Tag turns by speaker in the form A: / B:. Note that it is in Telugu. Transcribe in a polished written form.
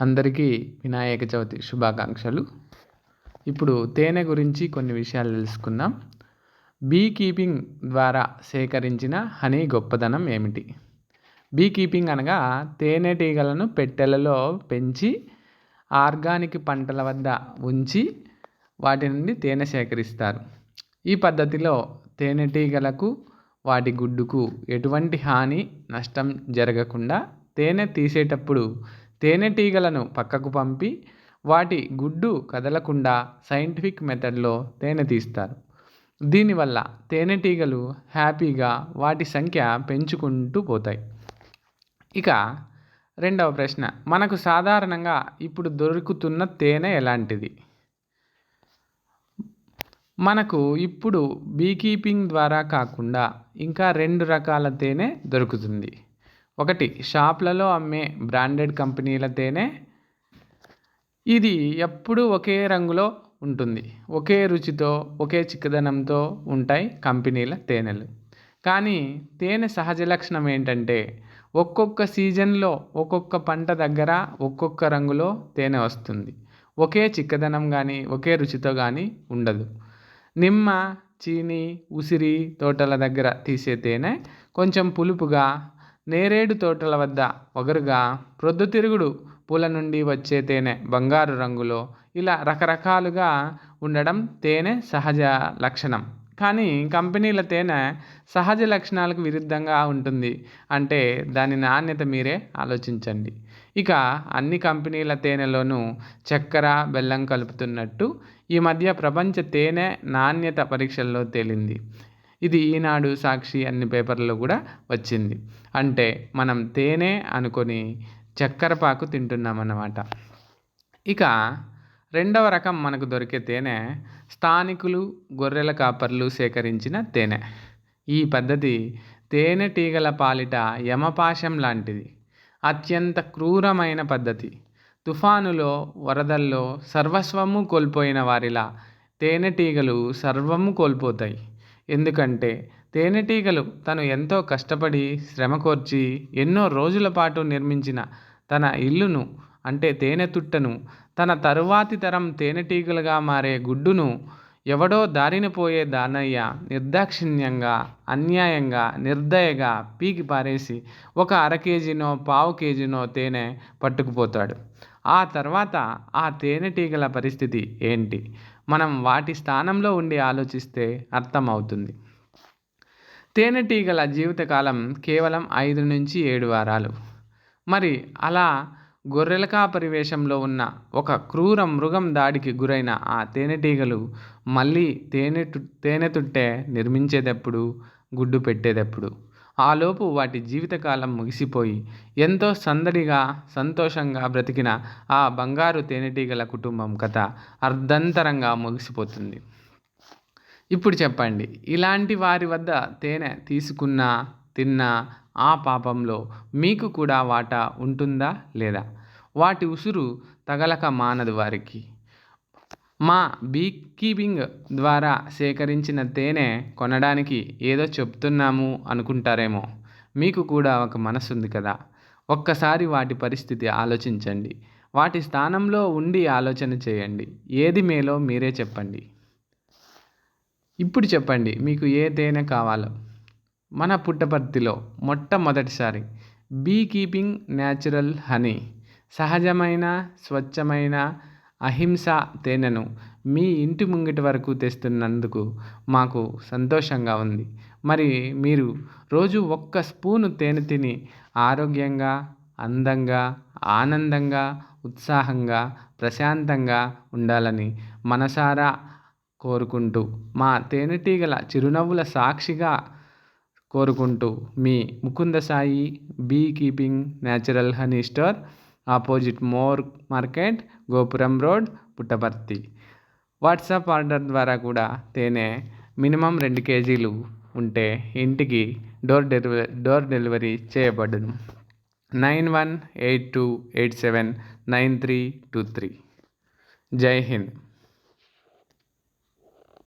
A: అందరికీ వినాయక చవితి శుభాకాంక్షలు. ఇప్పుడు తేనె గురించి కొన్ని విషయాలు తెలుసుకుందాం. బీ కీపింగ్ ద్వారా సేకరించిన హనీ గొప్పదనం ఏమిటి? బీ కీపింగ్ అనగా తేనెటీగలను పెట్టెలలో పెంచి ఆర్గానిక్ పంటల వద్ద ఉంచి వాటి నుండి తేనె సేకరిస్తారు. ఈ పద్ధతిలో తేనెటీగలకు వాటి గుడ్డుకు ఎటువంటి హాని నష్టం జరగకుండా తేనె తీసేటప్పుడు తేనెటీగలను పక్కకు పంపి వాటి గుడ్డు కదలకుండా సైంటిఫిక్ మెథడ్లో తేనె తీస్తారు. దీనివల్ల తేనెటీగలు హ్యాపీగా వాటి సంఖ్య పెంచుకుంటూ పోతాయి. ఇక రెండవ ప్రశ్న, మనకు సాధారణంగా ఇప్పుడు దొరుకుతున్న తేనె ఎలాంటిది? మనకు ఇప్పుడు బీకీపింగ్ ద్వారా కాకుండా ఇంకా 2 రకాల తేనె దొరుకుతుంది. ఒకటి, షాప్లలో అమ్మే బ్రాండెడ్ కంపెనీల తేనె. ఇది ఎప్పుడూ ఒకే రంగులో ఉంటుంది, ఒకే రుచితో, ఒకే చిక్కదనంతో ఉంటాయి కంపెనీల తేనెలు. కానీ తేనె సహజ లక్షణం ఏంటంటే ఒక్కొక్క సీజన్లో ఒక్కొక్క పంట దగ్గర ఒక్కొక్క రంగులో తేనె వస్తుంది. ఒకే చిక్కదనం కానీ ఒకే రుచితో కానీ ఉండదు. నిమ్మ, చీని, ఉసిరి తోటల దగ్గర తీసే తేనె కొంచెం పులుపుగా, నేరేడు తోటల వద్ద వగరుగా, ప్రొద్దుతిరుగుడు పూల నుండి వచ్చే తేనె బంగారు రంగులో, ఇలా రకరకాలుగా ఉండడం తేనె సహజ లక్షణం. కానీ కంపెనీల తేనె సహజ లక్షణాలకు విరుద్ధంగా ఉంటుంది అంటే దాని నాణ్యత మీరే ఆలోచించండి. ఇక అన్ని కంపెనీల తేనెలోనూ చక్కెర, బెల్లం కలుపుతున్నట్టు ఈ మధ్య ప్రపంచ తేనె నాణ్యత పరీక్షల్లో తేలింది. ఇది ఈనాడు, సాక్షి అన్ని పేపర్లలో కూడా వచ్చింది. అంటే మనం తేనె అనుకొని చక్కెర పాకు తింటున్నామన్నమాట. ఇక రెండవ రకం మనకు దొరికే తేనె స్థానికులు, గొర్రెల కాపర్లు సేకరించిన తేనె. ఈ పద్ధతి తేనెటీగల పాలిట యమపాశం లాంటిది. అత్యంత క్రూరమైన పద్ధతి. తుఫానులో, వరదల్లో సర్వస్వము కోల్పోయిన వారిలా తేనెటీగలు సర్వము కోల్పోతాయి. ఎందుకంటే తేనెటీగలు తను ఎంతో కష్టపడి, శ్రమ కోర్చి, ఎన్నో రోజుల పాటు నిర్మించిన తన ఇల్లును అంటే తేనె తుట్టను, తన తరువాతి తరం తేనెటీగలుగా మారే గుడ్డును ఎవడో దారిన పోయే దానయ్య నిర్దాక్షిణ్యంగా, అన్యాయంగా, నిర్దయగా పీకి పారేసి ఒక అర కేజీనో, పావు కేజీనో తేనె పట్టుకుపోతాడు. ఆ తర్వాత ఆ తేనెటీగల పరిస్థితి ఏంటి? మనం వాటి స్థానంలో ఉండి ఆలోచిస్తే అర్థమవుతుంది. తేనెటీగల జీవితకాలం కేవలం 5 నుంచి 7 వారాలు. మరి అలా గొర్రెల కాపరి వేషంలో ఉన్న ఒక క్రూర మృగం దాడికి గురైన ఆ తేనెటీగలు మళ్ళీ తేనె తుట్టె నిర్మించేటప్పుడు, గుడ్డు పెట్టేటప్పుడు, ఆలోపు వాటి జీవితకాలం ముగిసిపోయి ఎంతో సందడిగా, సంతోషంగా బ్రతికిన ఆ బంగారు తేనెటీగల కుటుంబం కథ అర్ధంతరంగా ముగిసిపోతుంది. ఇప్పుడు చెప్పండి, ఇలాంటి వారి వద్ద తేనె తీసుకున్నా, తిన్నా ఆ పాపంలో మీకు కూడా వాటా ఉంటుందా లేదా? వాటి ఉసురు తగలక మానదు వారికి. మా బీకీపింగ్ ద్వారా సేకరించిన తేనె కొనడానికి ఏదో చెప్తున్నాము అనుకుంటారేమో. మీకు కూడా ఒక మనసు ఉంది కదా. ఒక్కసారి వాటి పరిస్థితి ఆలోచించండి. వాటి స్థానంలో ఉండి ఆలోచన చేయండి. ఏది మేలో మీరే చెప్పండి. ఇప్పుడు చెప్పండి, మీకు ఏ తేనె కావాలో. మన పుట్టపర్తిలో మొట్టమొదటిసారి బీకీపింగ్ న్యాచురల్ హనీ, సహజమైన, స్వచ్ఛమైన, అహింసా తేనెను మీ ఇంటి ముంగిటి వరకు తెస్తున్నందుకు మాకు సంతోషంగా ఉంది. మరి మీరు రోజు ఒక్క స్పూను తేనె తిని ఆరోగ్యంగా, అందంగా, ఆనందంగా, ఉత్సాహంగా, ప్రశాంతంగా ఉండాలని మనసారా కోరుకుంటూ, మా తేనెటీగల చిరునవ్వుల సాక్షిగా కోరుకుంటూ, మీ Mukunda Sai beekeeping natural honey store, opposite more market, Gopuram road, Puttaparthi. WhatsApp order ద్వారా కూడా తేనె మినిమం 2 కేజీలు ఉంటే ఇంటికి డోర్ డెలివరీ చేయబడును. 9182879323. జై హింద్.